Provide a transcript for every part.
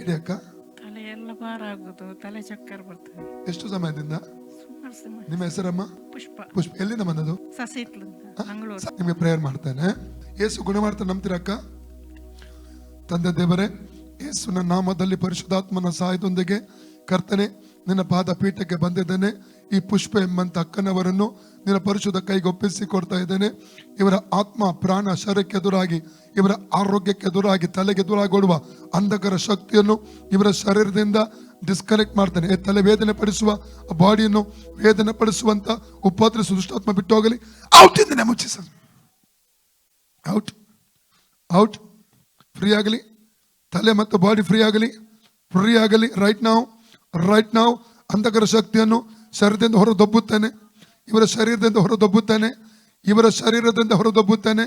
ಹೇಳಿ ಅಕ್ಕ. ತಲೆ ಎಲ್ಲ ಭಾರ ಆಗುದು, ತಲೆ ಚಕ್ಕರ್ ಬರ್ತದೆ. ಎಷ್ಟು ಸಮಯದಿಂದ? ಸುಮಾರು ಸಮಯ. ನಿಮ್ಮ ಹೆಸರಮ್ಮ? ಪುಷ್ಪ. ಪುಷ್ಪ. ಎಲ್ಲಿಂದ ಬಂದದು? ಸಸಿತ್ಲಿಂದ, ಮಂಗಳೂರು. ನಿಮಗೆ ಪ್ರೇಯರ್ ಮಾಡ್ತೇನೆ. ಯೇಸು ಗುಣ ಮಾಡ್ತಾನೆ, ನಂಬ್ತೀರಾ ಅಕ್ಕ? ತಂದೆ ದೇವರೇ, ಯೇಸುವಿನ ನಾಮದಲ್ಲಿ ಪರಿಶುದ್ಧಾತ್ಮನ ಸಹಾಯದೊಂದಿಗೆ ಕರ್ತನೆ ನಿನ್ನ ಪಾದ ಪೀಠಕ್ಕೆ ಬಂದಿದ್ದೇನೆ. ಈ ಪುಷ್ಪ ಎಂಬಂತ ಅಕ್ಕನವರನ್ನು ನಿನ್ನ ಪರಿಶುದ್ಧ ಕೈಗೆ ಒಪ್ಪಿಸಿ ಕೊಡ್ತಾ ಇದ್ದೇನೆ. ಇವರ ಆತ್ಮ ಪ್ರಾಣ ಶರೀರಕ್ಕೆ ಎದುರಾಗಿ, ಇವರ ಆರೋಗ್ಯಕ್ಕೆ ಎದುರಾಗಿ, ತಲೆಗೆ ಎದುರಾಗಿ ಓಡುವ ಅಂಧಕರ ಶಕ್ತಿಯನ್ನು ಇವರ ಶರೀರದಿಂದ ಡಿಸ್ಕನೆಕ್ಟ್ ಮಾಡ್ತಾನೆ. ತಲೆ ವೇದನೆ ಪಡಿಸುವ ಬಾಡಿಯನ್ನು ವೇದನೆ ಪಡಿಸುವಂತ ಉಪದ್ರವ ದುಷ್ಟಾತ್ಮ ಬಿಟ್ಟು ಹೋಗಲಿ. ಔಟ್ ಇಂದ name of Jesus. Out out. Free ಆಗಲಿ, ತಲೆ ಮತ್ತು ಬಾಡಿ ಫ್ರೀ ಆಗಲಿ, ಫ್ರೀ ಆಗಲಿ. ರೈಟ್ ನಾವು ಅಂಧಕರ ಶಕ್ತಿಯನ್ನು ಶರೀರದಿಂದ ಹೊರದೊಬ್ಬುತ್ತಾನೆ, ಇವರ ಶರೀರದಿಂದ ಹೊರದೊಬ್ಬುತ್ತಾನೆ, ಇವರ ಶರೀರದಿಂದ ಹೊರದೊಬ್ಬುತ್ತಾನೆ.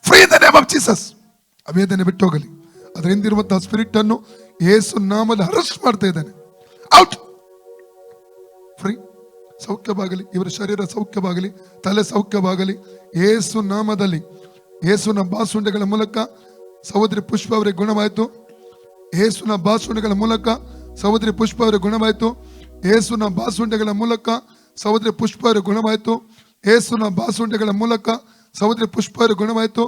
Free in the name of Jesus. ವೇದನೆ ಬಿಟ್ಟು ಹೋಗಲಿ. ಅದರ ಹಿಂದಿರುವಂತಹ ಸ್ಪಿರಿಟ್ ಅನ್ನು ಯೇಸು ನಾಮದಲ್ಲಿ ಅರೆಸ್ಟ್ ಮಾಡ್ತಾ ಇದ್ದಾನೆ. ಔಟ್. ಫ್ರೀ. ಸೌಖ್ಯವಾಗಲಿ, ಇವರ ಶರೀರ ಸೌಖ್ಯವಾಗಲಿ, ತಲೆ ಸೌಖ್ಯವಾಗಲಿ ಯೇಸು ನಾಮದಲ್ಲಿ. ಯೇಸುನ ಬಾಸುಂಡೆಗಳ ಮೂಲಕ ಸಹೋದರಿ ಪುಷ್ಪ ಅವರಿಗೆ ಗುಣವಾಯಿತು. ಯೇಸುನ ಬಾಸುಂಡೆಗಳ ಮೂಲಕ ಸಹೋದರಿ ಪುಷ್ಪ ಅವರಿಗೆ ಗುಣವಾಯಿತು. ಯೇಸುನ ಬಾಸುಂಡೆಗಳ ಮೂಲಕ ಸಹೋದರಿ ಪುಷ್ಪ ಅವರಿಗೆ ಗುಣವಾಯಿತು. ಯೇಸುನ ಬಾಸುಂಡೆಗಳ ಮೂಲಕ ಸಹೋದರಿ ಪುಷ್ಪ ಅವರಿಗೆ ಗುಣವಾಯಿತು.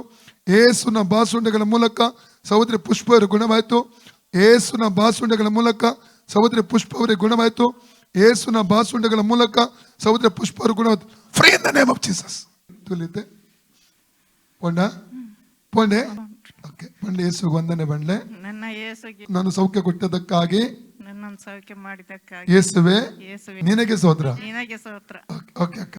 ಯೇಸುನ ಬಾಸುಂಡೆಗಳ ಮೂಲಕ ಸಹೋದರಿ ಪುಷ್ಪ ಅವರಿಗೆ ಗುಣವಾಯಿತು. ಯೇಸುನ ಬಾಸುಂಡೆಗಳ ಮೂಲಕ ಸಹೋದರಿ ಪುಷ್ಪ ಅವರಿಗೆ ಗುಣವಾಯಿತು. ಯೇಸುನ ಬಾಸುಂಡೆಗಳ ಮೂಲಕ ಸಹೋದರಿ ಪುಷ್ಪ ಅವರಿಗೆ ಗುಣವಾಯಿತು. Free in the name of Jesus. ತುಲಿತೆ ಪೊಂಡೆ. ಓಕೆ, ಬಂಡೆ. ಯೇಸು ವಂದನೆ ಬಂಡೆ. ನನ್ನ ಯೇಸುಗೆ ನಾನು ಸೌಖ್ಯ ಕೊಟ್ಟದಕ್ಕಾಗಿ, ನನ್ನನ್ನು ಸೌಖ್ಯ ಮಾಡಿದಕ್ಕಾಗಿ ಯೇಸುವೆ ಯೇಸುವೆ ನಿನಗೆ ಸ್ತೋತ್ರ. ನಿನಗೆ ಸ್ತೋತ್ರ. ಓಕೆ ಅಕ್ಕ.